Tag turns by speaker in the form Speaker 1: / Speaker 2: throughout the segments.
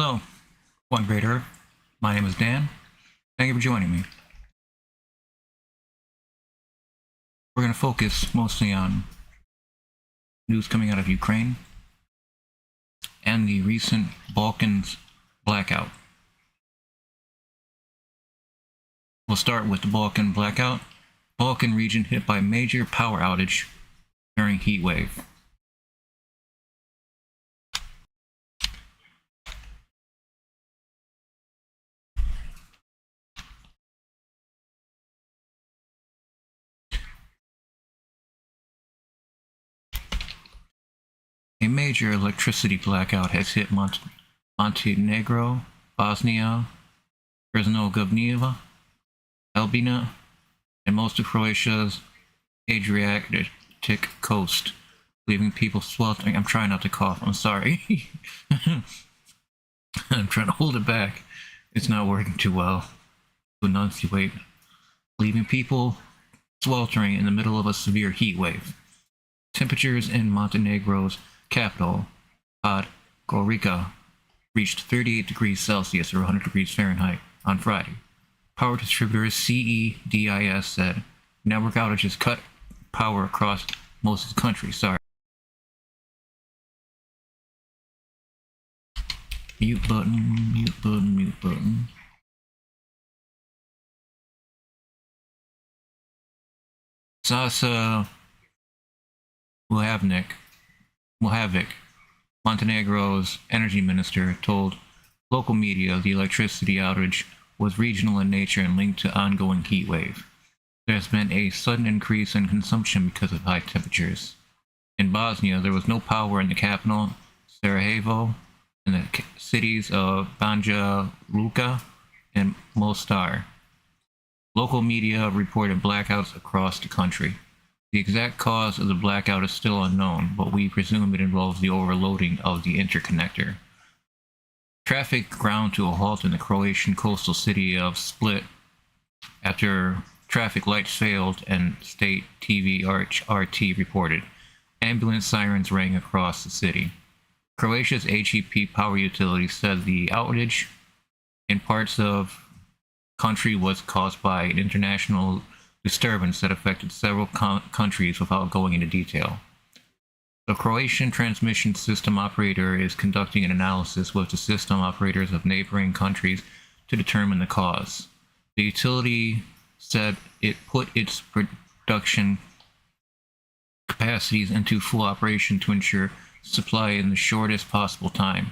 Speaker 1: Hello, One Great Earth. My name is Dan. Thank you for joining me. We're going to focus mostly on news coming out of Ukraine and the recent Balkans blackout. We'll start with the Balkan blackout. Balkan region hit by major power outage during heat wave. A major electricity blackout has hit Montenegro, Bosnia, Herzegovina, Albania, and most of Croatia's Adriatic coast, leaving people sweltering. I'm trying not to cough. I'm sorry. I'm trying to hold it back. It's not working too well to enunciate. Leaving people sweltering in the middle of a severe heat wave. Temperatures in Montenegro's capital, Podgorica, reached 38 degrees Celsius or 100 degrees Fahrenheit on Friday. Power distributor CEDIS said network outages cut power across most of the country. Sorry. Mute button, mute button, mute button. Sasa Mlhavnik, Montenegro's energy minister, told local media the electricity outage was regional in nature and linked to ongoing heat wave. There has been a sudden increase in consumption because of high temperatures. In Bosnia, there was no power in the capital, Sarajevo, and the cities of Banja Luka and Mostar. Local media reported blackouts across the country. The exact cause of the blackout is still unknown, but we presume it involves the overloading of the interconnector. Traffic ground to a halt in the Croatian coastal city of Split after traffic lights failed and state TV RT reported. Ambulance sirens rang across the city. Croatia's HEP power utility said the outage in parts of country was caused by an international disturbance that affected several countries without going into detail. The Croatian transmission system operator is conducting an analysis with the system operators of neighboring countries to determine the cause. The utility said it put its production capacities into full operation to ensure supply in the shortest possible time.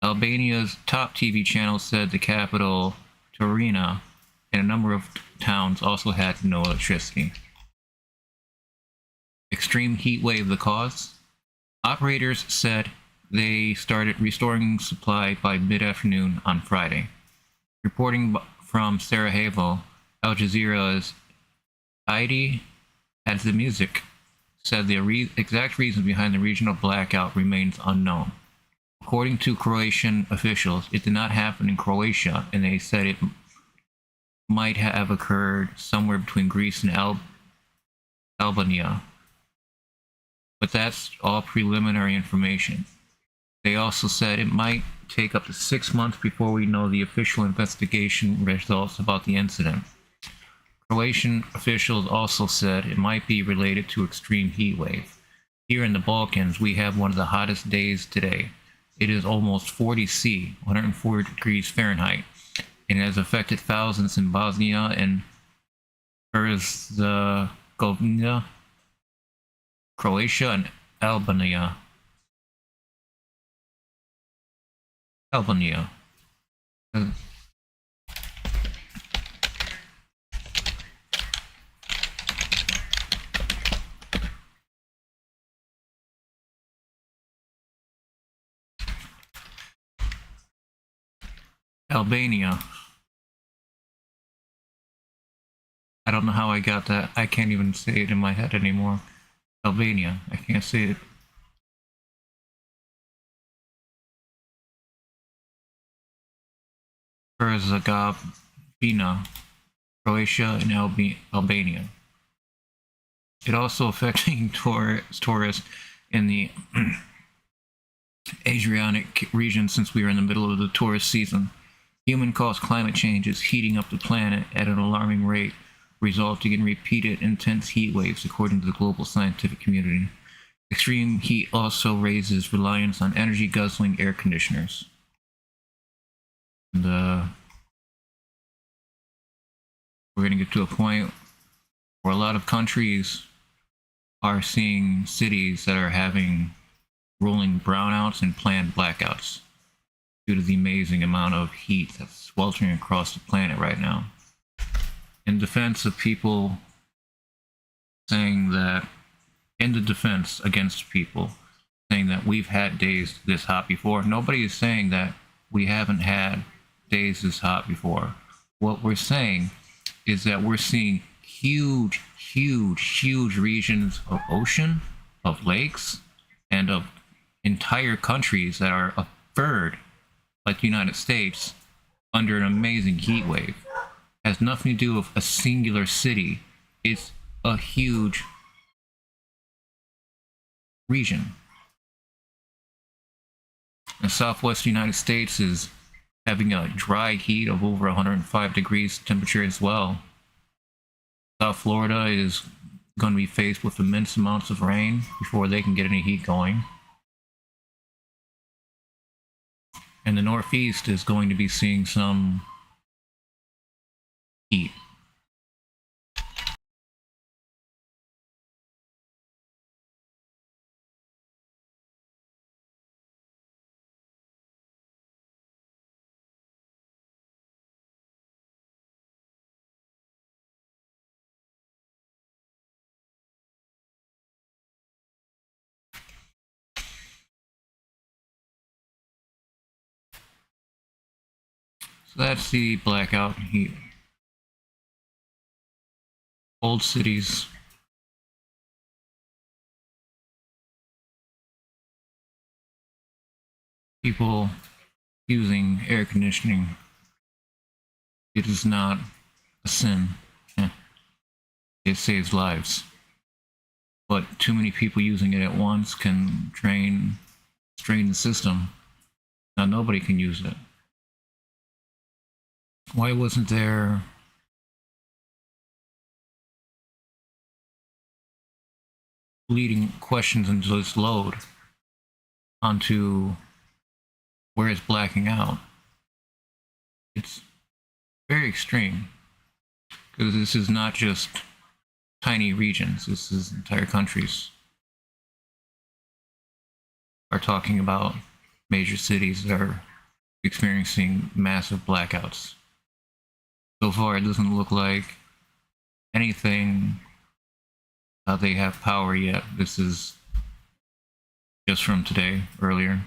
Speaker 1: Albania's top TV channel said the capital, Tirana, and a number of towns also had no electricity. Extreme heat wave the cause? Operators said they started restoring supply by mid-afternoon on Friday. Reporting from Sarajevo, Al Jazeera's Heidi Has the Music said the exact reason behind the regional blackout remains unknown. According to Croatian officials, it did not happen in Croatia, and they said it might have occurred somewhere between Greece and Albania. But that's all preliminary information. They also said it might take up to 6 months before we know the official investigation results about the incident. Croatian officials also said it might be related to extreme heat wave. Here in the Balkans, we have one of the hottest days today. It is almost 40 C, 104 degrees Fahrenheit, and it has affected thousands in Bosnia and Herzegovina, Croatia, and Albania. Albania. I don't know how I got that. I can't even say it in my head anymore. Albania. I can't say it. Herzegovina, Croatia, and Albania. It also affecting tourists in the Adriatic region since we are in the middle of the tourist season. Human-caused climate change is heating up the planet at an alarming rate, resulting in repeated intense heat waves, according to the global scientific community. Extreme heat also raises reliance on energy-guzzling air conditioners. And we're going to get to a point where a lot of countries are seeing cities that are having rolling brownouts and planned blackouts due to the amazing amount of heat that's sweltering across the planet right now. In defense of people saying that, in the defense against people saying that we've had days this hot before, nobody is saying that we haven't had days this hot before. What we're saying is that we're seeing huge regions of ocean, of lakes, and of entire countries that are a third, like the United States, under an amazing heat wave. It has nothing to do with a singular city. It's a huge region. The southwest United States is having a dry heat of over 105 degrees temperature as well. South Florida is going to be faced with immense amounts of rain before they can get any heat going. And the Northeast is going to be seeing some heat. So that's the blackout heat. Old cities. People using air conditioning. It is not a sin. It saves lives. But too many people using it at once can strain the system. Now nobody can use it. Why wasn't there leading questions into this load onto where it's blacking out? It's very extreme, because this is not just tiny regions, this is entire countries. Are talking about major cities that are experiencing massive blackouts. So far, it doesn't look like anything they have power yet. This is just from today, earlier.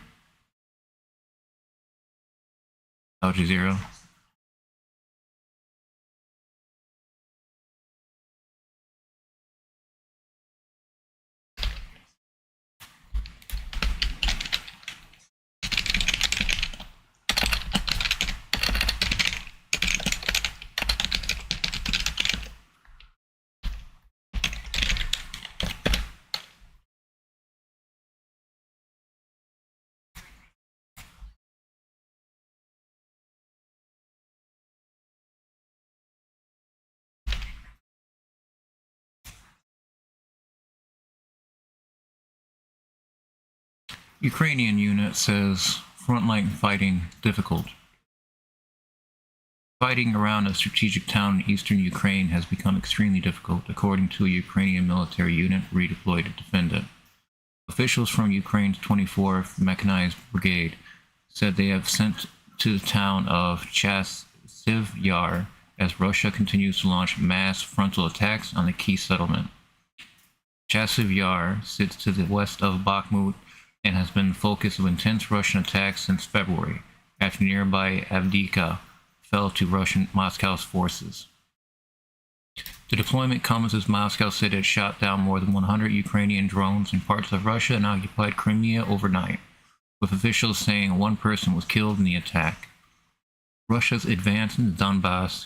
Speaker 1: Al Jazeera. Ukrainian unit says frontline fighting difficult. Fighting around a strategic town in eastern Ukraine has become extremely difficult, according to a Ukrainian military unit redeployed to defend it. Officials from Ukraine's 24th Mechanized Brigade said they have sent to the town of Chasiv Yar as Russia continues to launch mass frontal attacks on the key settlement. Chasiv Yar sits to the west of Bakhmut and has been the focus of intense Russian attacks since February, after nearby Avdiivka fell to Russian Moscow's forces. The deployment comes as Moscow said it shot down more than 100 Ukrainian drones in parts of Russia and occupied Crimea overnight, with officials saying one person was killed in the attack. Russia's advance in the Donbass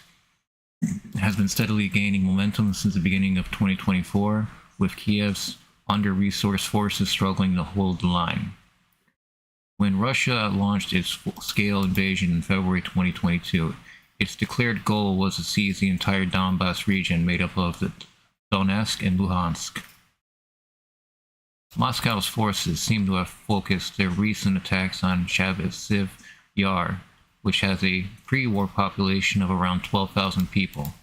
Speaker 1: has been steadily gaining momentum since the beginning of 2024, with Kiev's under-resourced forces struggling to hold the line. When Russia launched its full-scale invasion in February 2022, its declared goal was to seize the entire Donbas region made up of the Donetsk and Luhansk. Moscow's forces seem to have focused their recent attacks on Chasiv Yar, which has a pre-war population of around 12,000 people.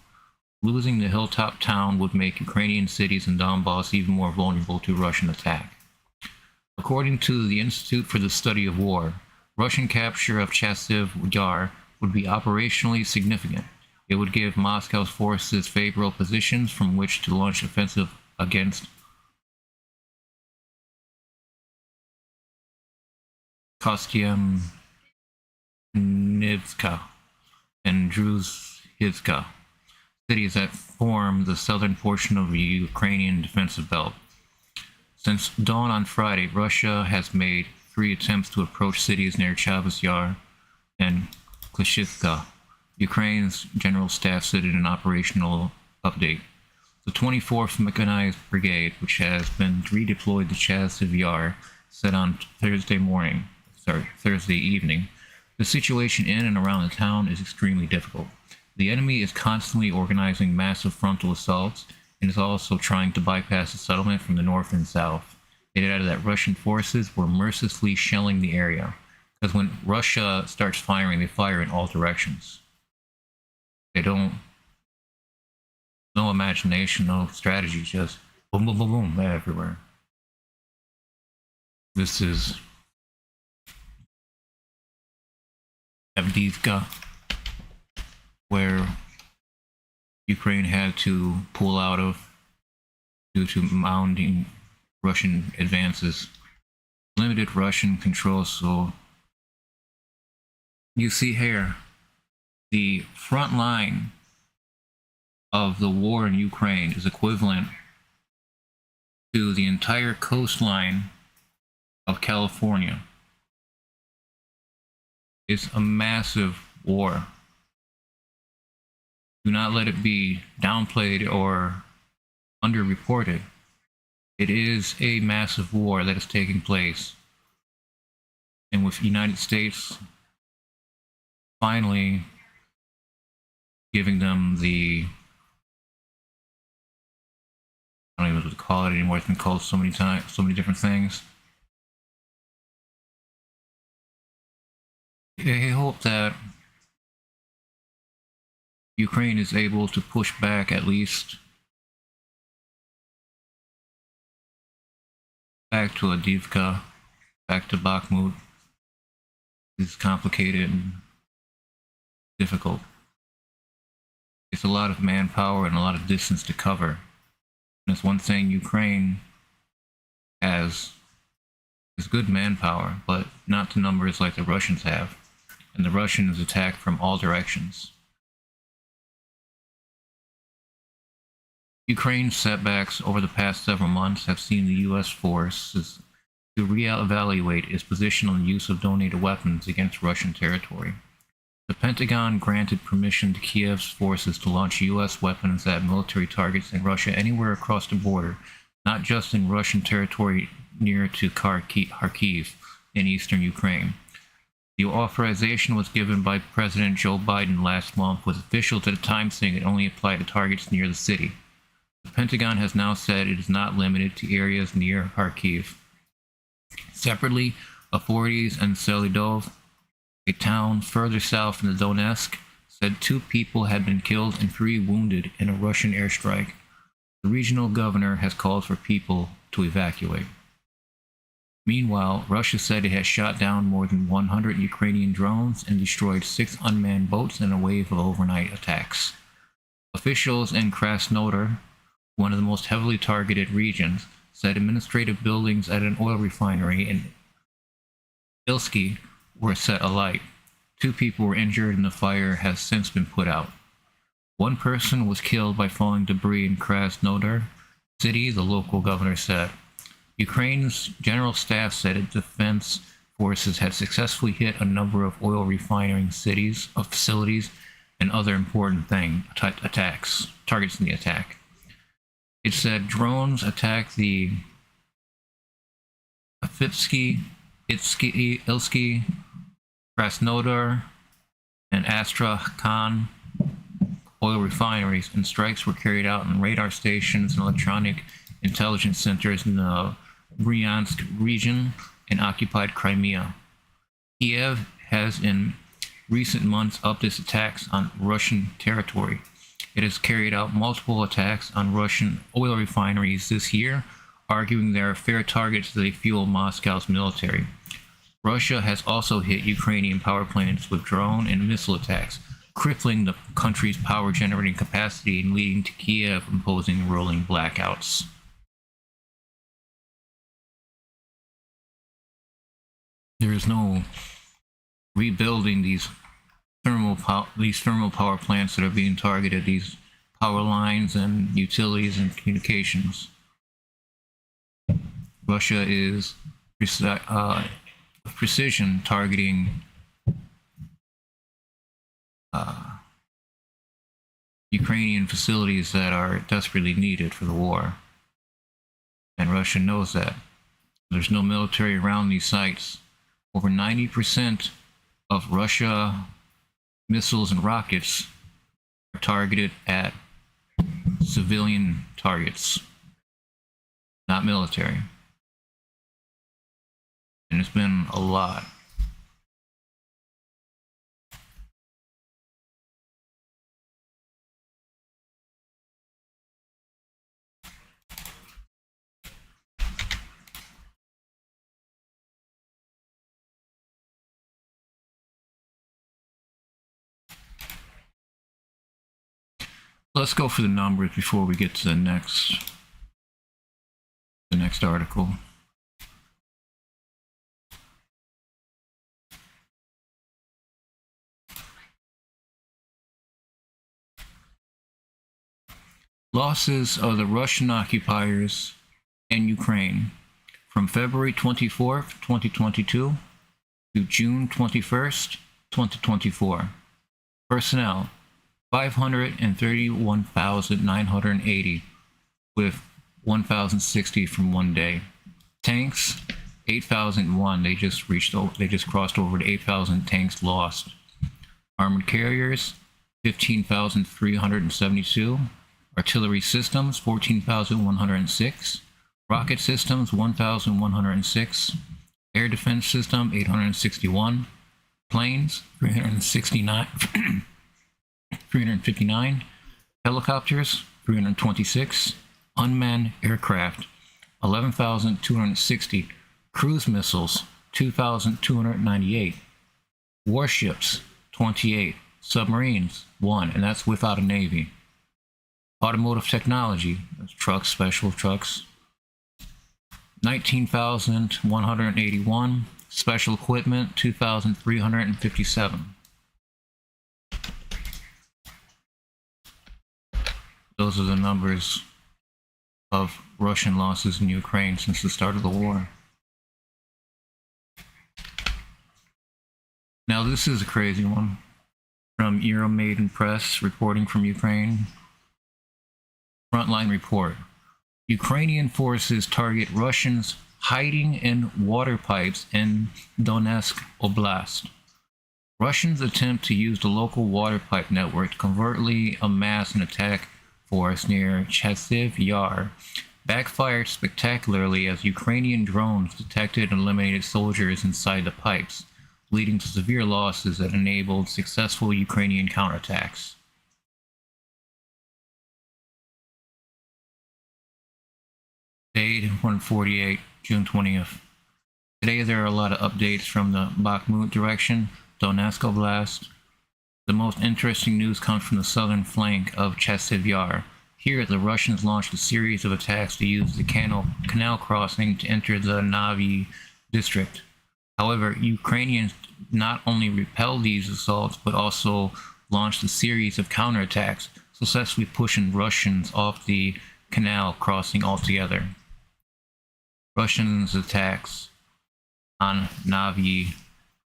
Speaker 1: Losing the hilltop town would make Ukrainian cities in Donbass even more vulnerable to Russian attack. According to the Institute for the Study of War, Russian capture of Chasiv Yar would be operationally significant. It would give Moscow's forces favorable positions from which to launch offensive against Kostyantynivka and Druzhivka, cities that form the southern portion of the Ukrainian defensive belt. Since dawn on Friday, Russia has made 3 attempts to approach cities near Chasiv Yar and Klishivka. Ukraine's General Staff said in an operational update. The 24th Mechanized Brigade, which has been redeployed to Chasiv Yar, said on Thursday evening, the situation in and around the town is extremely difficult. The enemy is constantly organizing massive frontal assaults and is also trying to bypass the settlement from the north and south. It added that Russian forces were mercilessly shelling the area, because when Russia starts firing, they fire in all directions. They don't, no imagination, no strategy, just boom, boom, boom, boom, everywhere. This is Avdiivka, where Ukraine had to pull out of due to mounting Russian advances. Limited Russian control, so you see here the front line of the war in Ukraine is equivalent to the entire coastline of California. It's a massive war. Do not let it be downplayed or underreported. It is a massive war that is taking place. And with the United States finally giving them the, I don't even know what to call it anymore, it's been called so many times, so many different things. I hope that Ukraine is able to push back at least back to Avdiivka, back to Bakhmut. It's complicated and difficult. It's a lot of manpower and a lot of distance to cover. And that's one thing Ukraine has is good manpower, but not the numbers like the Russians have. And the Russians attack from all directions. Ukraine's setbacks over the past several months have seen the U.S. forces to reevaluate its position on the use of donated weapons against Russian territory. The Pentagon granted permission to Kiev's forces to launch U.S. weapons at military targets in Russia anywhere across the border, not just in Russian territory near to Kharkiv in eastern Ukraine. The authorization was given by President Joe Biden last month, with officials at the time saying it only applied to targets near the city. The Pentagon has now said it is not limited to areas near Kharkiv. Separately, authorities in Selidov, a town further south in the Donetsk, said 2 people had been killed and 3 wounded in a Russian airstrike. The regional governor has called for people to evacuate. Meanwhile, Russia said it has shot down more than 100 Ukrainian drones and destroyed 6 unmanned boats in a wave of overnight attacks. Officials in Krasnodar, one of the most heavily targeted regions, said administrative buildings at an oil refinery in Ilsky were set alight. 2 people were injured and the fire has since been put out. 1 person was killed by falling debris in Krasnodar city, the local governor said. Ukraine's General Staff said its defense forces had successfully hit a number of oil refining facilities, and other important targets in the attack. It said drones attacked the Afitsky Ilsky, Krasnodar, and Astrakhan oil refineries, and strikes were carried out on radar stations and electronic intelligence centers in the Bryansk region and occupied Crimea. Kiev has in recent months upped its attacks on Russian territory. It has carried out multiple attacks on Russian oil refineries this year, arguing they are fair targets as they fuel Moscow's military. Russia has also hit Ukrainian power plants with drone and missile attacks, crippling the country's power generating capacity and leading to Kiev imposing rolling blackouts. There is no rebuilding these thermal power plants that are being targeted, these power lines and utilities and communications. Russia is precision targeting Ukrainian facilities that are desperately needed for the war. And Russia knows that. There's no military around these sites. Over 90% of Russia missiles and rockets are targeted at civilian targets, not military. And it's been a lot. Let's go for the numbers before we get to the next article. Losses of the Russian occupiers in Ukraine from February 24th, 2022 to June 21st, 2024. Personnel 531,980 with 1,060 from one day. Tanks 8,001. They just crossed over to 8,000 tanks lost. Armored carriers 15,372. Artillery systems 14,106. Rocket systems 1,106. Air defense system 861. Planes 359. Helicopters 326. Unmanned aircraft 11,260. Cruise missiles 2,298. Warships 28. Submarines 1, and that's without a navy. Automotive technology, that's trucks, special trucks 19,181. Special equipment 2,357. Those are the numbers of Russian losses in Ukraine since the start of the war. Now this is a crazy one from Euromaidan Press reporting from Ukraine. Frontline report. Ukrainian forces target Russians hiding in water pipes in Donetsk Oblast. Russians attempt to use the local water pipe network to covertly amass an attack force near Chasiv Yar. Backfired spectacularly as Ukrainian drones detected and eliminated soldiers inside the pipes, leading to severe losses that enabled successful Ukrainian counterattacks. Day 148, June 20th. Today there are a lot of updates from the Bakhmut direction, Donetsk Oblast. The most interesting news comes from the southern flank of Chasiv Yar. Here the Russians launched a series of attacks to use the canal crossing to enter the Navi district. However, Ukrainians not only repelled these assaults but also launched a series of counterattacks, successfully pushing Russians off the canal crossing altogether. Russians' attacks on Navi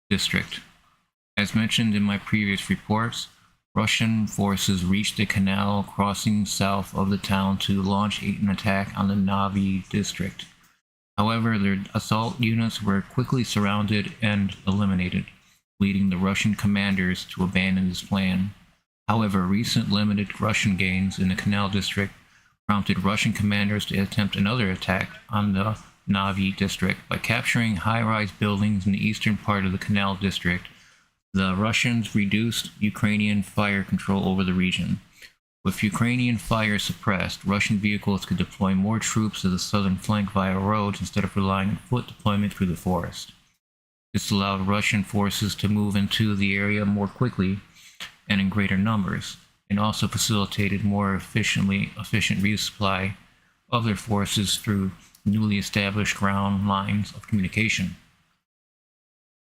Speaker 1: district. As mentioned in my previous reports, Russian forces reached the canal crossing south of the town to launch an attack on the Navi district. However, their assault units were quickly surrounded and eliminated, leading the Russian commanders to abandon this plan. However, recent limited Russian gains in the Canal District prompted Russian commanders to attempt another attack on the Navi District. By capturing high-rise buildings in the eastern part of the Canal District, the Russians reduced Ukrainian fire control over the region. With Ukrainian fire suppressed, Russian vehicles could deploy more troops to the southern flank via roads instead of relying on foot deployment through the forest. This allowed Russian forces to move into the area more quickly and in greater numbers, and also facilitated more efficient resupply of their forces through newly established ground lines of communication.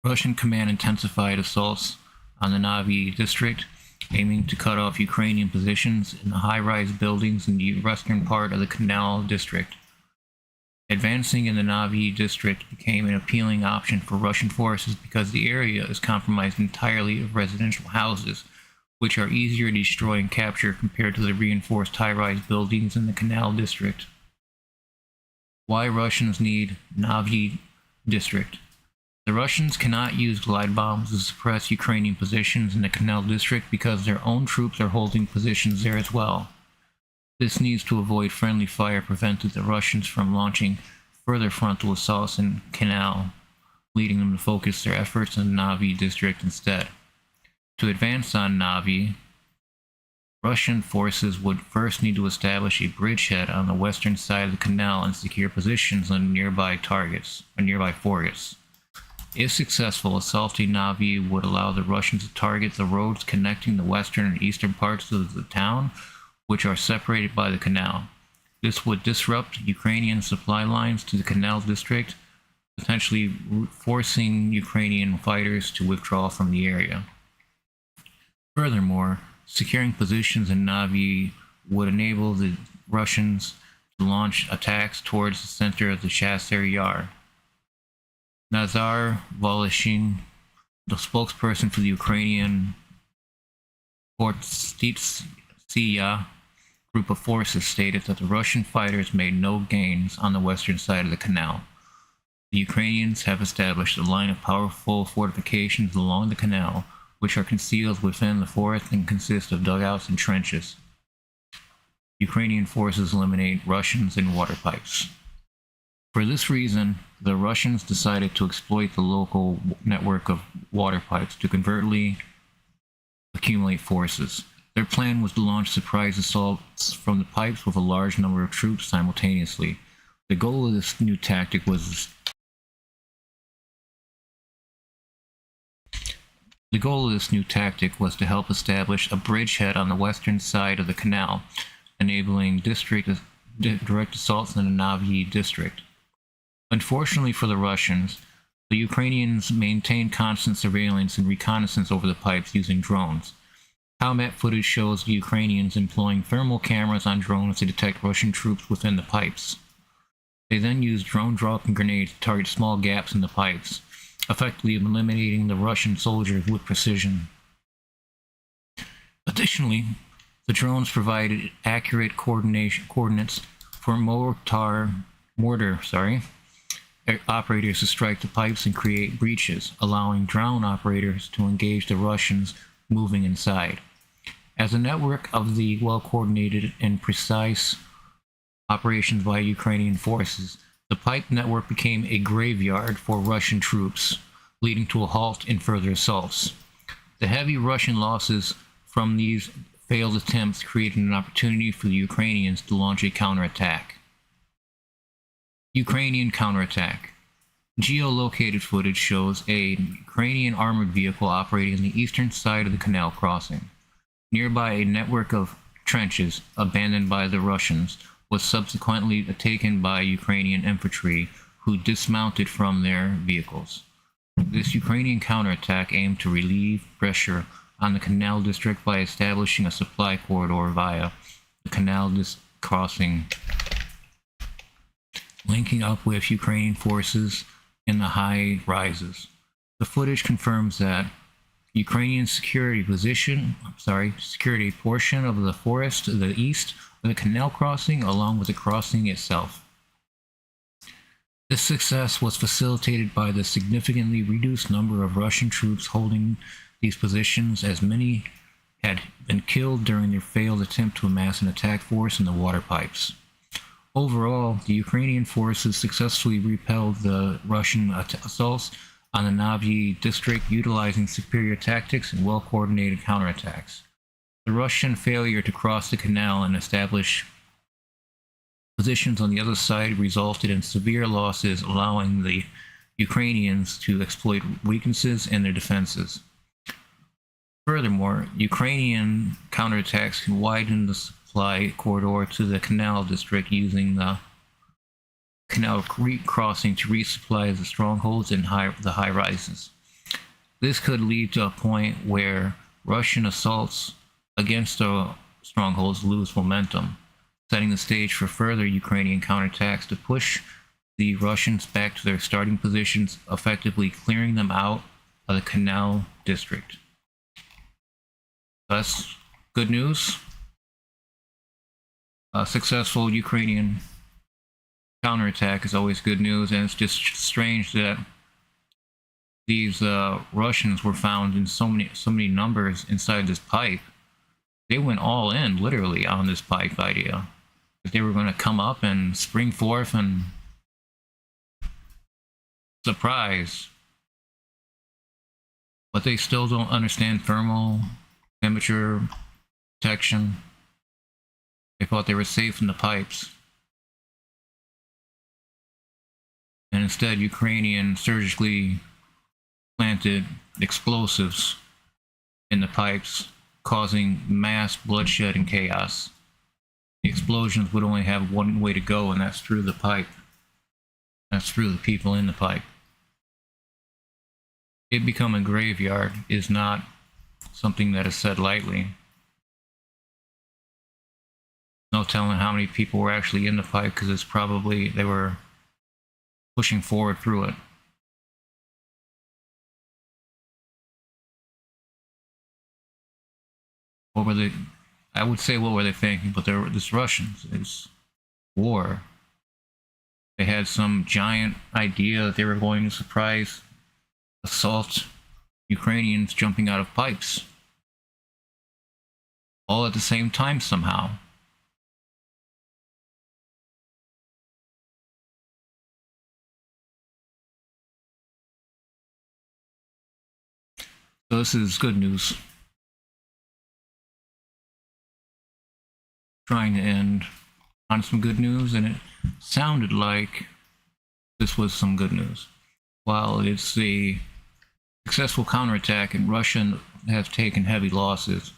Speaker 1: Russian command intensified assaults on the Navi district, aiming to cut off Ukrainian positions in the high-rise buildings in the western part of the Canal district. Advancing in the Navi district became an appealing option for Russian forces because the area is comprised entirely of residential houses, which are easier to destroy and capture compared to the reinforced high-rise buildings in the Canal district. Why Russians need Navi district? The Russians cannot use glide bombs to suppress Ukrainian positions in the Canal district because their own troops are holding positions there as well. This needs to avoid friendly fire prevented the Russians from launching further frontal assaults in Canal, leading them to focus their efforts on the Navi district instead. To advance on Navi, Russian forces would first need to establish a bridgehead on the western side of the canal and secure positions on nearby forts. If successful, assaulting Navi would allow the Russians to target the roads connecting the western and eastern parts of the town, which are separated by the canal. This would disrupt Ukrainian supply lines to the Canal district, potentially forcing Ukrainian fighters to withdraw from the area. Furthermore, securing positions in Navi would enable the Russians to launch attacks towards the center of the Chasseur Yar. Nazar Voloshin, the spokesperson for the Ukrainian Fortstsia group of forces, stated that the Russian fighters made no gains on the western side of the canal. The Ukrainians have established a line of powerful fortifications along the canal, which are concealed within the forest and consist of dugouts and trenches. Ukrainian forces eliminate Russians in water pipes. For this reason, the Russians decided to exploit the local network of water pipes to covertly accumulate forces. Their plan was to launch surprise assaults from the pipes with a large number of troops simultaneously. The goal of this new tactic was to help establish a bridgehead on the western side of the canal, enabling direct assaults in the Navi district. Unfortunately for the Russians, the Ukrainians maintained constant surveillance and reconnaissance over the pipes using drones. Combat footage shows the Ukrainians employing thermal cameras on drones to detect Russian troops within the pipes. They then used drone-dropping grenades to target small gaps in the pipes, effectively eliminating the Russian soldiers with precision. Additionally, the drones provided accurate coordinates for mortar operators to strike the pipes and create breaches, allowing drone operators to engage the Russians moving inside. As a network of the well-coordinated and precise operations by Ukrainian forces, the pipe network became a graveyard for Russian troops, leading to a halt in further assaults. The heavy Russian losses from these failed attempts created an opportunity for the Ukrainians to launch a counterattack. Ukrainian counterattack. Geolocated footage shows a Ukrainian armored vehicle operating on the eastern side of the canal crossing. Nearby, a network of trenches, abandoned by the Russians, was subsequently taken by Ukrainian infantry, who dismounted from their vehicles. This Ukrainian counterattack aimed to relieve pressure on the Canal district by establishing a supply corridor via the canal crossing, linking up with Ukrainian forces in the high rises. The footage confirms that Ukrainian security portion of the forest to the east of the canal crossing, along with the crossing itself. This success was facilitated by the significantly reduced number of Russian troops holding these positions, as many had been killed during their failed attempt to amass an attack force in the water pipes. Overall, the Ukrainian forces successfully repelled the Russian assaults on the Navy district, utilizing superior tactics and well-coordinated counterattacks. The Russian failure to cross the canal and establish positions on the other side resulted in severe losses, allowing the Ukrainians to exploit weaknesses in their defenses. Furthermore, Ukrainian counterattacks can widen the supply corridor to the canal district, using the canal crossing to resupply the strongholds and the high rises. This could lead to a point where Russian assaults against the strongholds lose momentum, setting the stage for further Ukrainian counterattacks to push the Russians back to their starting positions, effectively clearing them out of the canal district. That's good news. A successful Ukrainian counterattack is always good news, and it's just strange that these Russians were found in so many numbers inside this pipe. They went all in, literally, on this pipe idea. That they were going to come up and spring forth and surprise. But they still don't understand thermal, temperature, protection. They thought they were safe in the pipes. And instead, Ukrainian surgically planted explosives in the pipes, causing mass bloodshed and chaos. The explosions would only have one way to go, and that's through the pipe. That's through the people in the pipe. It become a graveyard is not something that is said lightly. No telling how many people were actually in the pipe, because it's probably they were pushing forward through it. What were they? I would say what were they thinking? But they're this Russians. It's war. They had some giant idea that they were going to surprise, assault Ukrainians jumping out of pipes. All at the same time somehow. So this is good news. Trying to end on some good news, and it sounded like this was some good news. While it's a successful counterattack and Russia have taken heavy losses,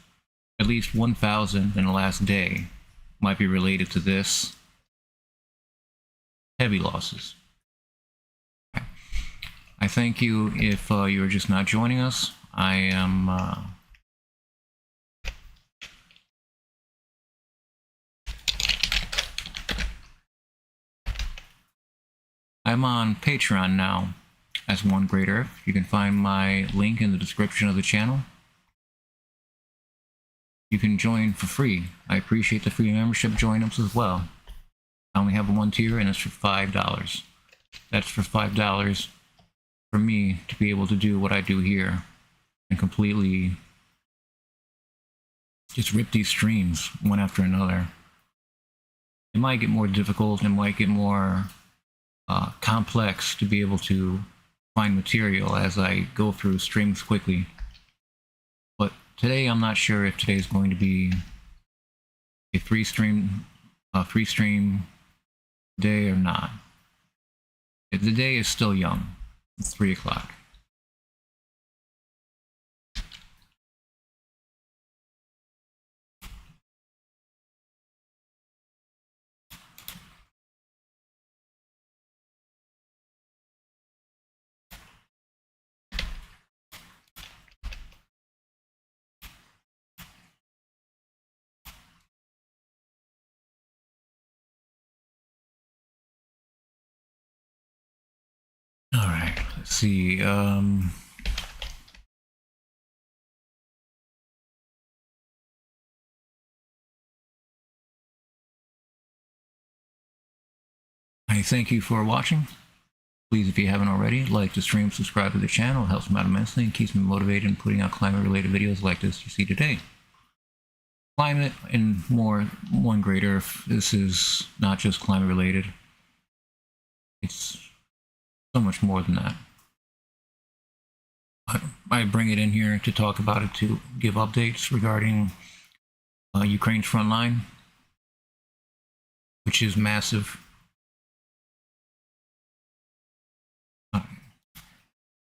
Speaker 1: at least 1,000 in the last day might be related to this. Heavy losses. I thank you if you're just not joining us. I am I'm on Patreon now as One Great Earth. You can find my link in the description of the channel. You can join for free. I appreciate the free membership join-ups as well. I only have one tier, and it's for $5. That's for $5 for me to be able to do what I do here and completely just rip these streams one after another. It might get more difficult, it might get more complex to be able to find material as I go through streams quickly. But today, I'm not sure if today is going to be a free stream day or not. The day is still young. It's 3 o'clock. All right, let's see. I thank you for watching. Please, if you haven't already, like the stream, subscribe to the channel. It helps me out immensely and keeps me motivated in putting out climate-related videos like this you see today. Climate and one greater. This is not just climate-related. It's so much more than that. I bring it in here to talk about it, to give updates regarding Ukraine's front line, which is massive.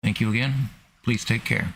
Speaker 1: Thank you again. Please take care.